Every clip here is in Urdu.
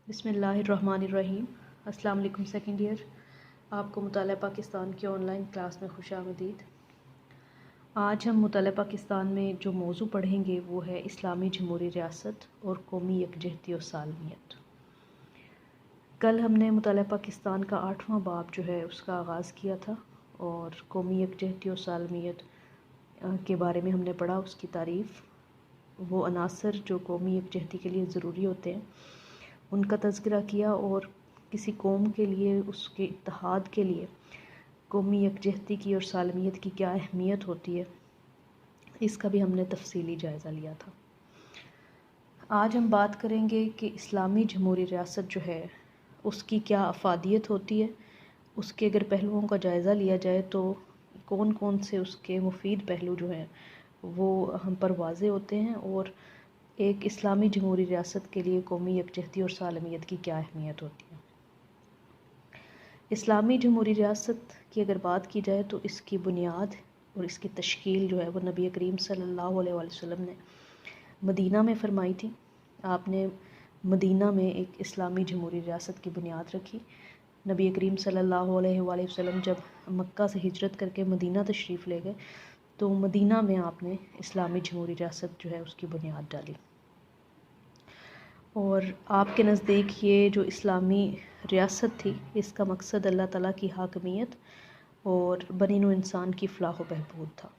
بسم اللہ الرحمن الرحیم۔ السلام علیکم سیکنڈ ایئر، آپ کو مطالعہ پاکستان کی آن لائن کلاس میں خوش آمدید۔ آج ہم مطالعہ پاکستان میں جو موضوع پڑھیں گے وہ ہے اسلامی جمہوری ریاست اور قومی یکجہتی و سالمیت۔ کل ہم نے مطالعہ پاکستان کا 8واں باب جو ہے اس کا آغاز کیا تھا اور قومی یکجہتی و سالمیت کے بارے میں ہم نے پڑھا، اس کی تعریف، وہ عناصر جو قومی یکجہتی کے لیے ضروری ہوتے ہیں ان کا تذکرہ کیا، اور کسی قوم کے لیے، اس کے اتحاد کے لیے قومی یکجہتی کی اور سالمیت کی کیا اہمیت ہوتی ہے، اس کا بھی ہم نے تفصیلی جائزہ لیا تھا۔ آج ہم بات کریں گے کہ اسلامی جمہوری ریاست جو ہے اس کی کیا افادیت ہوتی ہے، اس کے اگر پہلوؤں کا جائزہ لیا جائے تو کون کون سے اس کے مفید پہلو جو ہیں وہ ہم پر واضح ہوتے ہیں، اور ایک اسلامی جمہوری ریاست کے لیے قومی یکجہتی اور سالمیت کی کیا اہمیت ہوتی ہے۔ اسلامی جمہوری ریاست کی اگر بات کی جائے تو اس کی بنیاد اور اس کی تشکیل جو ہے وہ نبی کریم صلی اللہ علیہ وسلم نے مدینہ میں فرمائی تھی۔ آپ نے مدینہ میں ایک اسلامی جمہوری ریاست کی بنیاد رکھی۔ نبی کریم صلی اللہ علیہ وسلم جب مکہ سے ہجرت کر کے مدینہ تشریف لے گئے تو مدینہ میں آپ نے اسلامی جمہوری ریاست جو ہے اس کی بنیاد ڈالی، اور آپ کے نزدیک یہ جو اسلامی ریاست تھی اس کا مقصد اللہ تعالیٰ کی حاکمیت اور بنی نوع انسان کی فلاح و بہبود تھا۔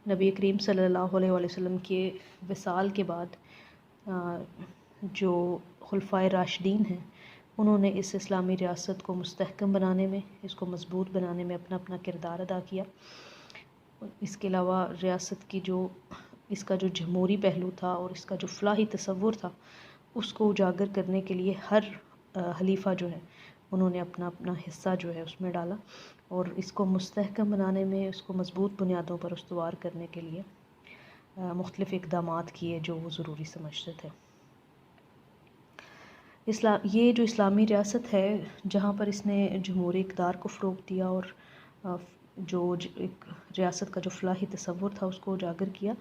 نبی کریم صلی اللہ علیہ وسلم کے وصال کے بعد جو خلفائے راشدین ہیں انہوں نے اس اسلامی ریاست کو مستحکم بنانے میں، اس کو مضبوط بنانے میں اپنا اپنا کردار ادا کیا۔ اس کے علاوہ ریاست کی اس کا جو جمہوری پہلو تھا اور اس کا جو فلاحی تصور تھا اس کو اجاگر کرنے کے لیے ہر خلیفہ جو ہے انہوں نے اپنا اپنا حصہ جو ہے اس میں ڈالا، اور اس کو مستحکم بنانے میں، اس کو مضبوط بنیادوں پر استوار کرنے کے لیے مختلف اقدامات کیے جو وہ ضروری سمجھتے تھے۔ یہ جو اسلامی ریاست ہے جہاں پر اس نے جمہوری اقدار کو فروغ دیا اور جو ایک ریاست کا جو فلاحی تصور تھا اس کو اجاگر کیا،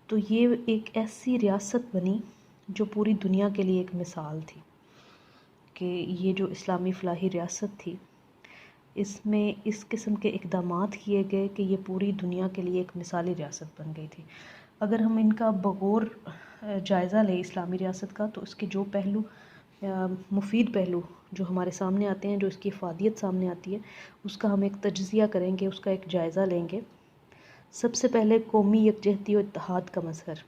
تو یہ ایک ایسی ریاست بنی جو پوری دنیا کے لیے ایک مثال تھی کہ یہ جو اسلامی فلاحی ریاست تھی اس میں اس قسم کے اقدامات کیے گئے کہ یہ پوری دنیا کے لیے ایک مثالی ریاست بن گئی تھی۔ اگر ہم ان کا بغور جائزہ لیں اسلامی ریاست کا تو اس کے جو پہلو مفید پہلو جو ہمارے سامنے آتے ہیں، جو اس کی افادیت سامنے آتی ہے، اس کا ہم ایک تجزیہ کریں گے، اس کا ایک جائزہ لیں گے۔ سب سے پہلے قومی یکجہتی و اتحاد کا مظہر۔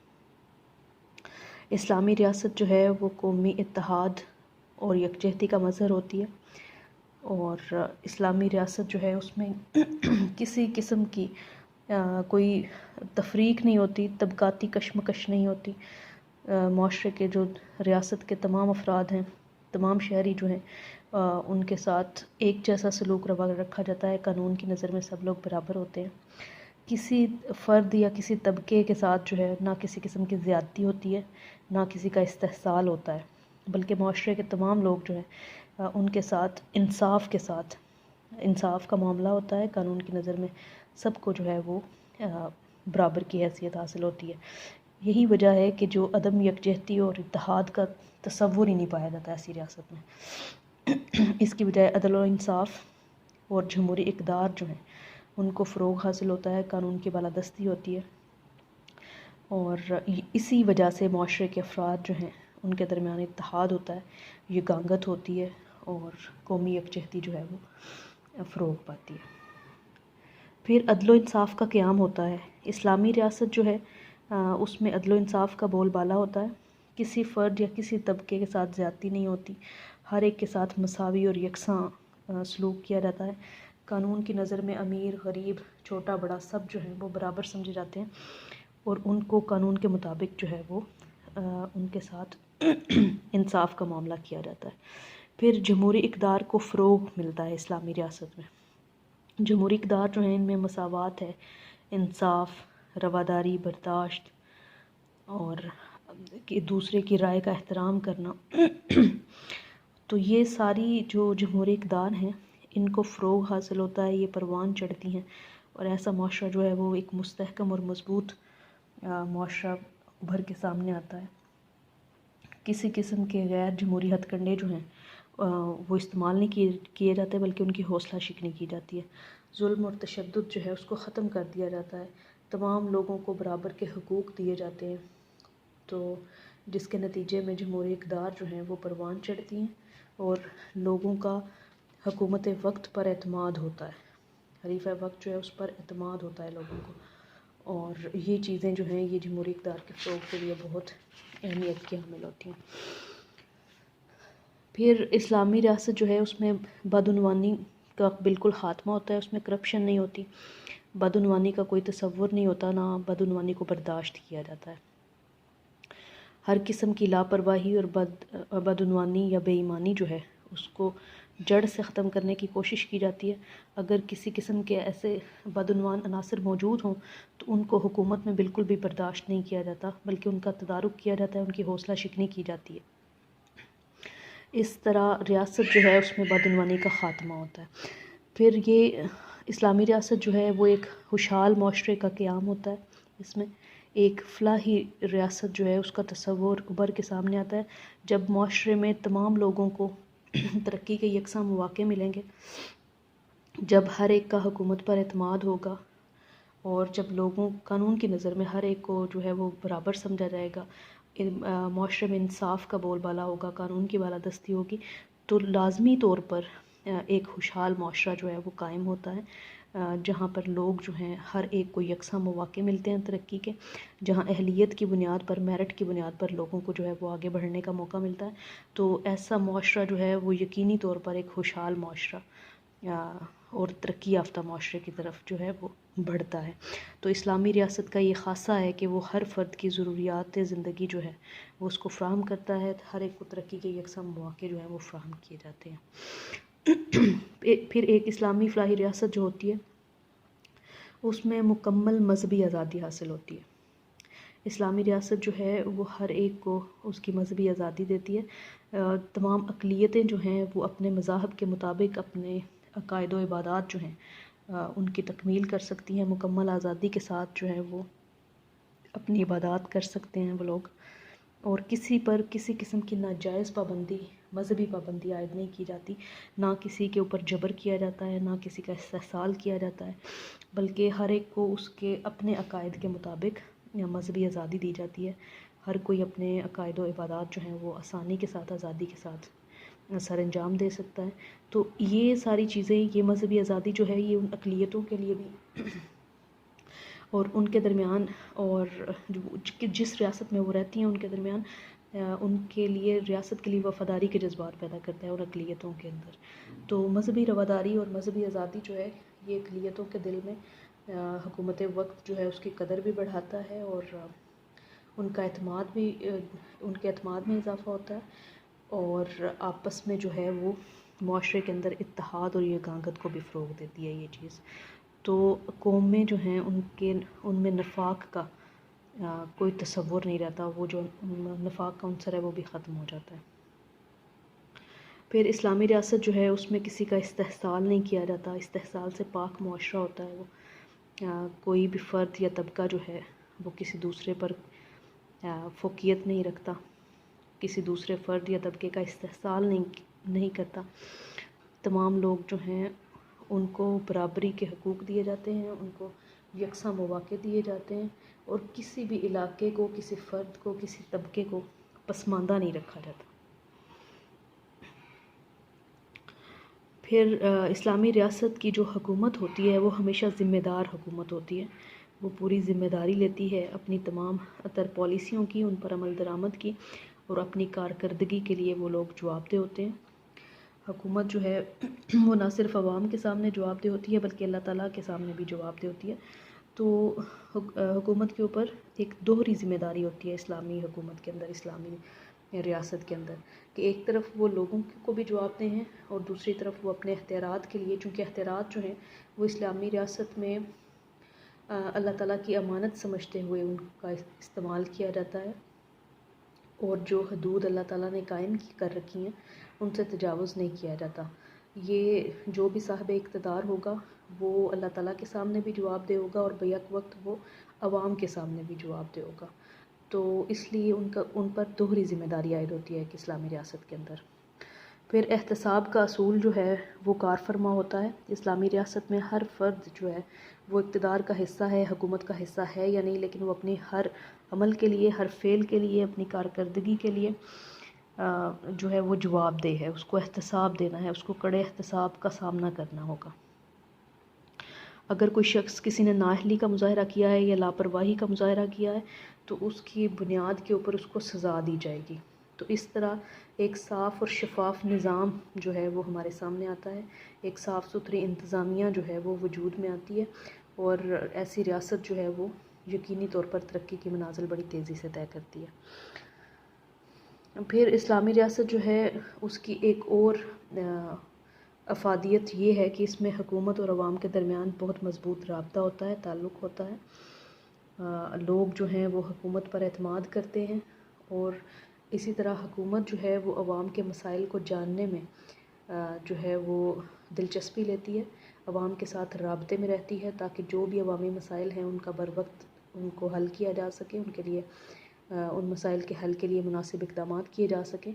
اسلامی ریاست جو ہے وہ قومی اتحاد اور یکجہتی کا مظہر ہوتی ہے، اور اسلامی ریاست جو ہے اس میں کسی قسم کی کوئی تفریق نہیں ہوتی، طبقاتی کشمکش نہیں ہوتی۔ معاشرے کے جو ریاست کے تمام افراد ہیں، تمام شہری جو ہیں ان کے ساتھ ایک جیسا سلوک روا رکھا جاتا ہے، قانون کی نظر میں سب لوگ برابر ہوتے ہیں۔ کسی فرد یا کسی طبقے کے ساتھ جو ہے نہ کسی قسم کی زیادتی ہوتی ہے، نہ کسی کا استحصال ہوتا ہے، بلکہ معاشرے کے تمام لوگ جو ہیں ان کے ساتھ انصاف کا معاملہ ہوتا ہے۔ قانون کی نظر میں سب کو جو ہے وہ برابر کی حیثیت حاصل ہوتی ہے۔ یہی وجہ ہے کہ جو عدم یکجہتی اور اتحاد کا تصور ہی نہیں پایا جاتا ایسی ریاست میں۔ اس کی بجائے عدل و انصاف اور جمہوری اقدار جو ہیں ان کو فروغ حاصل ہوتا ہے، قانون کی بالادستی ہوتی ہے، اور اسی وجہ سے معاشرے کے افراد جو ہیں ان کے درمیان اتحاد ہوتا ہے، یگانگت ہوتی ہے، اور قومی یکجہتی جو ہے وہ فروغ پاتی ہے۔ پھر عدل و انصاف کا قیام ہوتا ہے۔ اسلامی ریاست جو ہے اس میں عدل و انصاف کا بول بالا ہوتا ہے۔ کسی فرد یا کسی طبقے کے ساتھ زیادتی نہیں ہوتی، ہر ایک کے ساتھ مساوی اور یکساں سلوک کیا جاتا ہے۔ قانون کی نظر میں امیر، غریب، چھوٹا بڑا سب جو ہیں وہ برابر سمجھے جاتے ہیں، اور ان کو قانون کے مطابق جو ہے وہ ان کے ساتھ انصاف کا معاملہ کیا جاتا ہے۔ پھر جمہوری اقدار کو فروغ ملتا ہے اسلامی ریاست میں۔ جمہوری اقدار جو ہیں ان میں مساوات ہے، انصاف، رواداری، برداشت، اور دوسرے کی رائے کا احترام کرنا۔ تو یہ ساری جو جمہوری اقدار ہیں ان کو فروغ حاصل ہوتا ہے، یہ پروان چڑھتی ہیں، اور ایسا معاشرہ جو ہے وہ ایک مستحکم اور مضبوط معاشرہ ابھر کے سامنے آتا ہے۔ کسی قسم کے غیر جمہوری ہتھ کنڈے جو ہیں وہ استعمال نہیں کیے جاتے، بلکہ ان کی حوصلہ شکنی کی جاتی ہے۔ ظلم اور تشدد جو ہے اس کو ختم کر دیا جاتا ہے، تمام لوگوں کو برابر کے حقوق دیے جاتے ہیں، تو جس کے نتیجے میں جمہوری اقدار جو ہیں وہ پروان چڑھتی ہیں اور لوگوں کا حکومت وقت پر اعتماد ہوتا ہے، حریفہ وقت جو ہے اس پر اعتماد ہوتا ہے لوگوں کو، اور یہ چیزیں جو ہیں یہ جمہوری اقدار کے فروغ کے لیے بہت اہمیت کی حامل ہوتی ہیں۔ پھر اسلامی ریاست جو ہے اس میں بدعنوانی کا بالکل خاتمہ ہوتا ہے، اس میں کرپشن نہیں ہوتی، بدعنوانی کا کوئی تصور نہیں ہوتا، نہ بدعنوانی کو برداشت کیا جاتا ہے۔ ہر قسم کی لاپرواہی اور بدعنوانی یا بے ایمانی جو ہے اس کو جڑ سے ختم کرنے کی کوشش کی جاتی ہے۔ اگر کسی قسم کے ایسے بدعنوان عناصر موجود ہوں تو ان کو حکومت میں بالکل بھی برداشت نہیں کیا جاتا، بلکہ ان کا تدارک کیا جاتا ہے، ان کی حوصلہ شکنی کی جاتی ہے۔ اس طرح ریاست جو ہے اس میں بدعنوانی کا خاتمہ ہوتا ہے۔ پھر یہ اسلامی ریاست جو ہے وہ ایک خوشحال معاشرے کا قیام ہوتا ہے، اس میں ایک فلاحی ریاست جو ہے اس کا تصور ابھر کے سامنے آتا ہے، جب معاشرے میں تمام لوگوں کو ترقی کے یکساں مواقع ملیں گے، جب ہر ایک کا حکومت پر اعتماد ہوگا، اور جب لوگوں قانون کی نظر میں ہر ایک کو جو ہے وہ برابر سمجھا جائے گا، معاشرے میں انصاف کا بول بالا ہوگا، قانون کی بالادستی ہوگی، تو لازمی طور پر ایک خوشحال معاشرہ جو ہے وہ قائم ہوتا ہے، جہاں پر لوگ جو ہیں ہر ایک کو یکساں مواقع ملتے ہیں ترقی کے، جہاں اہلیت کی بنیاد پر، میرٹ کی بنیاد پر لوگوں کو جو ہے وہ آگے بڑھنے کا موقع ملتا ہے، تو ایسا معاشرہ جو ہے وہ یقینی طور پر ایک خوشحال معاشرہ اور ترقی یافتہ معاشرے کی طرف جو ہے وہ بڑھتا ہے۔ تو اسلامی ریاست کا یہ خاصہ ہے کہ وہ ہر فرد کی ضروریات زندگی جو ہے وہ اس کو فراہم کرتا ہے، ہر ایک کو ترقی کے یکساں مواقع جو ہے وہ فراہم کیے جاتے ہیں۔ پھر ایک اسلامی فلاحی ریاست جو ہوتی ہے اس میں مکمل مذہبی آزادی حاصل ہوتی ہے۔ اسلامی ریاست جو ہے وہ ہر ایک کو اس کی مذہبی آزادی دیتی ہے، تمام اقلیتیں جو ہیں وہ اپنے مذاہب کے مطابق اپنے عقائد و عبادات جو ہیں ان کی تکمیل کر سکتی ہیں، مکمل آزادی کے ساتھ جو ہے وہ اپنی عبادات کر سکتے ہیں وہ لوگ، اور کسی پر کسی قسم کی ناجائز پابندی، مذہبی پابندی عائد نہیں کی جاتی، نہ کسی کے اوپر جبر کیا جاتا ہے، نہ کسی کا استحصال کیا جاتا ہے، بلکہ ہر ایک کو اس کے اپنے عقائد کے مطابق مذہبی آزادی دی جاتی ہے، ہر کوئی اپنے عقائد و عبادات جو ہیں وہ آسانی کے ساتھ، آزادی کے ساتھ سر انجام دے سکتا ہے۔ تو یہ ساری چیزیں، یہ مذہبی آزادی جو ہے یہ ان اقلیتوں کے لیے بھی اور ان کے درمیان، اور جس ریاست میں وہ رہتی ہیں ان کے درمیان، ان کے لیے، ریاست کے لیے وفاداری کے جذبات پیدا کرتا ہے ان اقلیتوں کے اندر۔ تو مذہبی رواداری اور مذہبی آزادی جو ہے یہ اقلیتوں کے دل میں حکومت وقت جو ہے اس کی قدر بھی بڑھاتا ہے، اور ان کا اعتماد بھی، ان کے اعتماد میں اضافہ ہوتا ہے، اور آپس میں جو ہے وہ معاشرے کے اندر اتحاد اور یگانگت کو بھی فروغ دیتی ہے یہ چیز۔ تو قومیں جو ہیں ان میں نفاق کا کوئی تصور نہیں رہتا، وہ جو نفاق کا عنصر ہے وہ بھی ختم ہو جاتا ہے۔ پھر اسلامی ریاست جو ہے اس میں کسی کا استحصال نہیں کیا جاتا، استحصال سے پاک معاشرہ ہوتا ہے وہ، کوئی بھی فرد یا طبقہ جو ہے وہ کسی دوسرے پر فوقیت نہیں رکھتا، کسی دوسرے فرد یا طبقے کا استحصال نہیں کرتا، تمام لوگ جو ہیں ان کو برابری کے حقوق دیے جاتے ہیں، ان کو یکساں مواقع دیے جاتے ہیں، اور کسی بھی علاقے کو، کسی فرد کو، کسی طبقے کو پسماندہ نہیں رکھا جاتا۔ پھر اسلامی ریاست کی جو حکومت ہوتی ہے وہ ہمیشہ ذمہ دار حکومت ہوتی ہے، وہ پوری ذمہ داری لیتی ہے اپنی تمام تر پالیسیوں کی، ان پر عمل درآمد کی، اور اپنی کارکردگی کے لیے وہ لوگ جواب دہ ہوتے ہیں۔ حکومت جو ہے وہ نہ صرف عوام کے سامنے جواب دہ ہوتی ہے بلکہ اللہ تعالیٰ کے سامنے بھی جواب دہ ہوتی ہے۔ تو حکومت کے اوپر ایک دوہری ذمہ داری ہوتی ہے اسلامی حکومت کے اندر، اسلامی ریاست کے اندر، کہ ایک طرف وہ لوگوں کو بھی جواب دہ ہیں، اور دوسری طرف وہ اپنے اختیارات کے لیے، چونکہ اختیارات جو ہیں وہ اسلامی ریاست میں اللہ تعالیٰ کی امانت سمجھتے ہوئے ان کا استعمال کیا جاتا ہے، اور جو حدود اللہ تعالیٰ نے قائم کر رکھی ہیں ان سے تجاوز نہیں کیا جاتا۔ یہ جو بھی صاحب اقتدار ہوگا وہ اللہ تعالیٰ کے سامنے بھی جواب دہ ہوگا، اور بیک وقت وہ عوام کے سامنے بھی جواب دہ ہوگا۔ تو اس لیے ان پر دوہری ذمہ داری عائد ہوتی ہے ایک اسلامی ریاست کے اندر۔ پھر احتساب کا اصول جو ہے وہ کار فرما ہوتا ہے۔ اسلامی ریاست میں ہر فرد جو ہے وہ اقتدار کا حصہ ہے، حکومت کا حصہ ہے یا نہیں، لیکن وہ اپنی ہر عمل کے لیے، ہر فعل کے لیے، اپنی کارکردگی کے لیے جو ہے وہ جواب دہ ہے، اس کو احتساب دینا ہے، اس کو کڑے احتساب کا سامنا کرنا ہوگا۔ اگر کوئی شخص کسی نے نااہلی کا مظاہرہ کیا ہے یا لاپرواہی کا مظاہرہ کیا ہے تو اس کی بنیاد کے اوپر اس کو سزا دی جائے گی۔ تو اس طرح ایک صاف اور شفاف نظام جو ہے وہ ہمارے سامنے آتا ہے، ایک صاف ستھری انتظامیہ جو ہے وہ وجود میں آتی ہے، اور ایسی ریاست جو ہے وہ یقینی طور پر ترقی کی منازل بڑی تیزی سے طے کرتی ہے۔ پھر اسلامی ریاست جو ہے اس کی ایک اور افادیت یہ ہے کہ اس میں حکومت اور عوام کے درمیان بہت مضبوط رابطہ ہوتا ہے، تعلق ہوتا ہے۔ لوگ جو ہیں وہ حکومت پر اعتماد کرتے ہیں، اور اسی طرح حکومت جو ہے وہ عوام کے مسائل کو جاننے میں جو ہے وہ دلچسپی لیتی ہے، عوام کے ساتھ رابطے میں رہتی ہے، تاکہ جو بھی عوامی مسائل ہیں ان کا بروقت ان کو حل کیا جا سکے، ان کے لیے ان مسائل کے حل کے لیے مناسب اقدامات کیے جا سکیں۔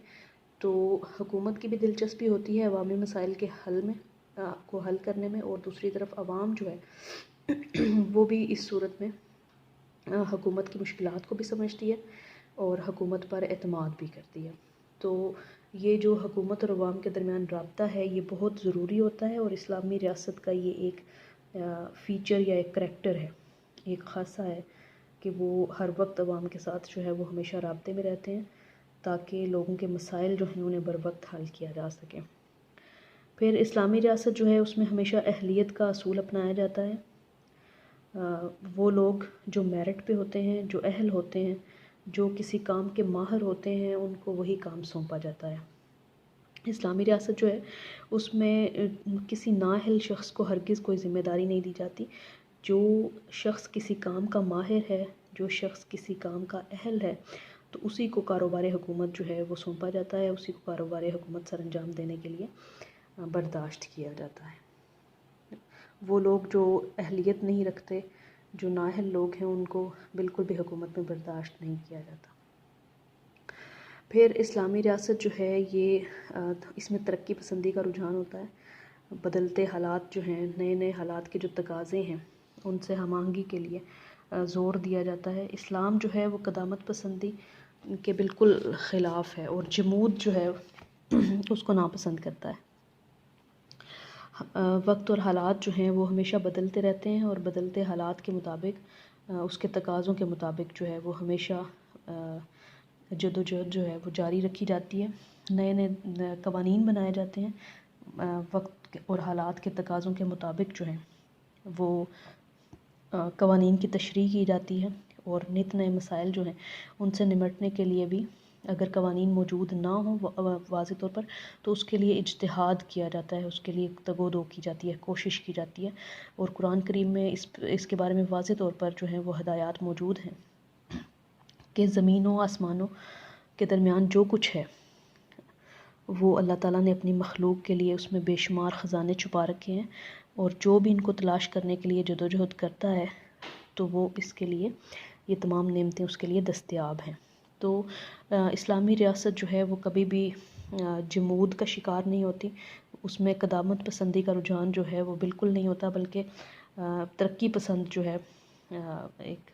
تو حکومت کی بھی دلچسپی ہوتی ہے عوامی مسائل کے حل کرنے میں، اور دوسری طرف عوام جو ہے وہ بھی اس صورت میں حکومت کی مشکلات کو بھی سمجھتی ہے اور حکومت پر اعتماد بھی کرتی ہے۔ تو یہ جو حکومت اور عوام کے درمیان رابطہ ہے یہ بہت ضروری ہوتا ہے، اور اسلامی ریاست کا یہ ایک فیچر یا ایک کریکٹر ہے، ایک خاصہ ہے کہ وہ ہر وقت عوام کے ساتھ جو ہے وہ ہمیشہ رابطے میں رہتے ہیں، تاکہ لوگوں کے مسائل جو ہیں انہیں بروقت حل کیا جا سکے۔ پھر اسلامی ریاست جو ہے اس میں ہمیشہ اہلیت کا اصول اپنایا جاتا ہے۔ وہ لوگ جو میرٹ پہ ہوتے ہیں، جو اہل ہوتے ہیں، جو کسی کام کے ماہر ہوتے ہیں، ان کو وہی کام سونپا جاتا ہے۔ اسلامی ریاست جو ہے اس میں کسی نااہل شخص کو ہرگز کوئی ذمہ داری نہیں دی جاتی۔ جو شخص کسی کام کا ماہر ہے، جو شخص کسی کام کا اہل ہے، تو اسی کو کاروبار حکومت جو ہے وہ سونپا جاتا ہے، اسی کو کاروبار حکومت سر انجام دینے کے لیے برداشت کیا جاتا ہے۔ وہ لوگ جو اہلیت نہیں رکھتے، جو نااہل لوگ ہیں، ان کو بالکل بھی حکومت میں برداشت نہیں کیا جاتا۔ پھر اسلامی ریاست جو ہے یہ اس میں ترقی پسندی کا رجحان ہوتا ہے۔ بدلتے حالات جو ہیں، نئے نئے حالات کے جو تقاضے ہیں ان سے ہم آہنگی کے لیے زور دیا جاتا ہے۔ اسلام جو ہے وہ قدامت پسندی کے بالکل خلاف ہے، اور جمود جو ہے اس کو ناپسند کرتا ہے۔ وقت اور حالات جو ہیں وہ ہمیشہ بدلتے رہتے ہیں، اور بدلتے حالات کے مطابق اس کے تقاضوں کے مطابق جو ہے وہ ہمیشہ جدوجہد جو ہے وہ جاری رکھی جاتی ہے۔ نئے نئے قوانین بنائے جاتے ہیں، وقت اور حالات کے تقاضوں کے مطابق جو ہے وہ قوانین کی تشریح کی جاتی ہے، اور نت نئے مسائل جو ہیں ان سے نمٹنے کے لیے بھی اگر قوانین موجود نہ ہوں واضح طور پر، تو اس کے لیے اجتہاد کیا جاتا ہے، اس کے لیے تگ و دو کی جاتی ہے، کوشش کی جاتی ہے، اور قرآن کریم میں اس کے بارے میں واضح طور پر جو ہے وہ ہدایات موجود ہیں کہ زمینوں آسمانوں کے درمیان جو کچھ ہے وہ اللہ تعالیٰ نے اپنی مخلوق کے لیے اس میں بے شمار خزانے چھپا رکھے ہیں، اور جو بھی ان کو تلاش کرنے کے لیے جدوجہد کرتا ہے تو وہ اس کے لیے یہ تمام نعمتیں اس کے لیے دستیاب ہیں۔ تو اسلامی ریاست جو ہے وہ کبھی بھی جمود کا شکار نہیں ہوتی، اس میں قدامت پسندی کا رجحان جو ہے وہ بالکل نہیں ہوتا، بلکہ ترقی پسند جو ہے ایک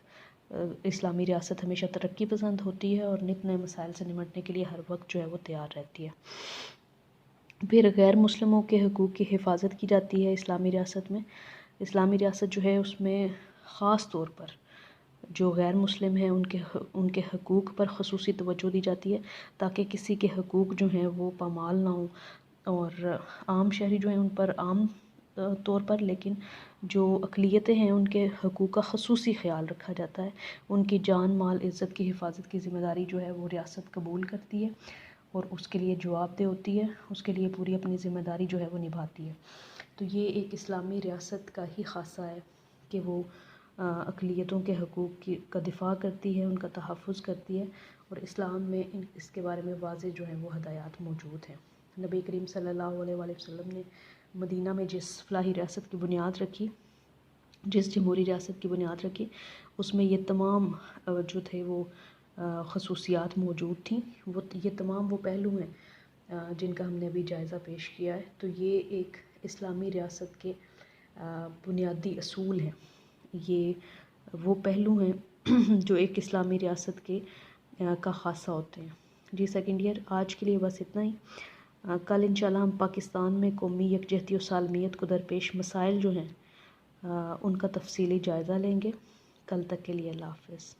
اسلامی ریاست ہمیشہ ترقی پسند ہوتی ہے، اور نت نئے مسائل سے نمٹنے کے لیے ہر وقت جو ہے وہ تیار رہتی ہے۔ پھر غیر مسلموں کے حقوق کی حفاظت کی جاتی ہے اسلامی ریاست میں۔ اسلامی ریاست جو ہے اس میں خاص طور پر جو غیر مسلم ہیں ان کے حقوق پر خصوصی توجہ دی جاتی ہے، تاکہ کسی کے حقوق جو ہیں وہ پامال نہ ہوں، اور عام شہری جو ہیں ان پر عام طور پر، لیکن جو اقلیتیں ہیں ان کے حقوق کا خصوصی خیال رکھا جاتا ہے۔ ان کی جان مال عزت کی حفاظت کی ذمہ داری جو ہے وہ ریاست قبول کرتی ہے، اور اس کے لیے جواب دہ ہوتی ہے، اس کے لیے پوری اپنی ذمہ داری جو ہے وہ نبھاتی ہے۔ تو یہ ایک اسلامی ریاست کا ہی خاصہ ہے کہ وہ اقلیتوں کے حقوق کا دفاع کرتی ہے، ان کا تحفظ کرتی ہے، اور اسلام میں اس کے بارے میں واضح جو ہیں وہ ہدایات موجود ہیں۔ نبی کریم صلی اللہ علیہ وآلہ وسلم نے مدینہ میں جس فلاحی ریاست کی بنیاد رکھی، جس جمہوری ریاست کی بنیاد رکھی، اس میں یہ تمام جو تھے وہ خصوصیات موجود تھیں، یہ تمام وہ پہلو ہیں جن کا ہم نے ابھی جائزہ پیش کیا ہے۔ تو یہ ایک اسلامی ریاست کے بنیادی اصول ہیں، یہ وہ پہلو ہیں جو ایک اسلامی ریاست کے کا خاصہ ہوتے ہیں۔ جی سیکنڈ ایئر، آج کے لیے بس اتنا ہی۔ کل انشاءاللہ ہم پاکستان میں قومی یکجہتی و سالمیت کو درپیش مسائل جو ہیں ان کا تفصیلی جائزہ لیں گے۔ کل تک کے لیے اللہ حافظ۔